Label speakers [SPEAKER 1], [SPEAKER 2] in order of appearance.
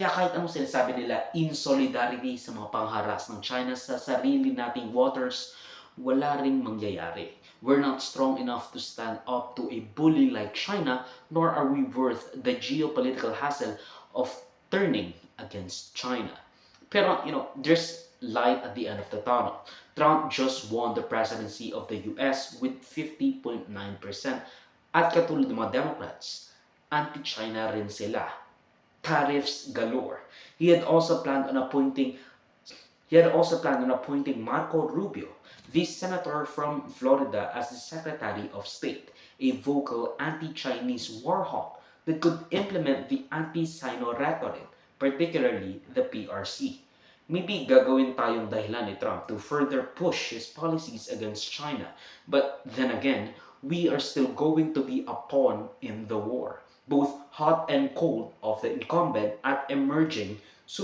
[SPEAKER 1] Kaya kahit anong sinasabi nila in solidarity sa mga pangharas ng China sa sarili nating waters, wala ring mangyayari. We're not strong enough to stand up to a bully like China, nor are we worth the geopolitical hassle of turning against China. Pero, there's light at the end of the tunnel. Trump just won the presidency of the US with 50.9%. At katulad ng mga Democrats, anti-China rin sila. Tariffs galore. He had also planned on appointing Marco Rubio, the senator from Florida, as the Secretary of State, a vocal anti-Chinese war hawk that could implement the anti-Sino rhetoric, particularly the PRC. Maybe gagawin tayong dahilan ni Trump to further push his policies against China. But then again, we are still going to be a pawn in the war, both hot and cold, of the incumbent at emerging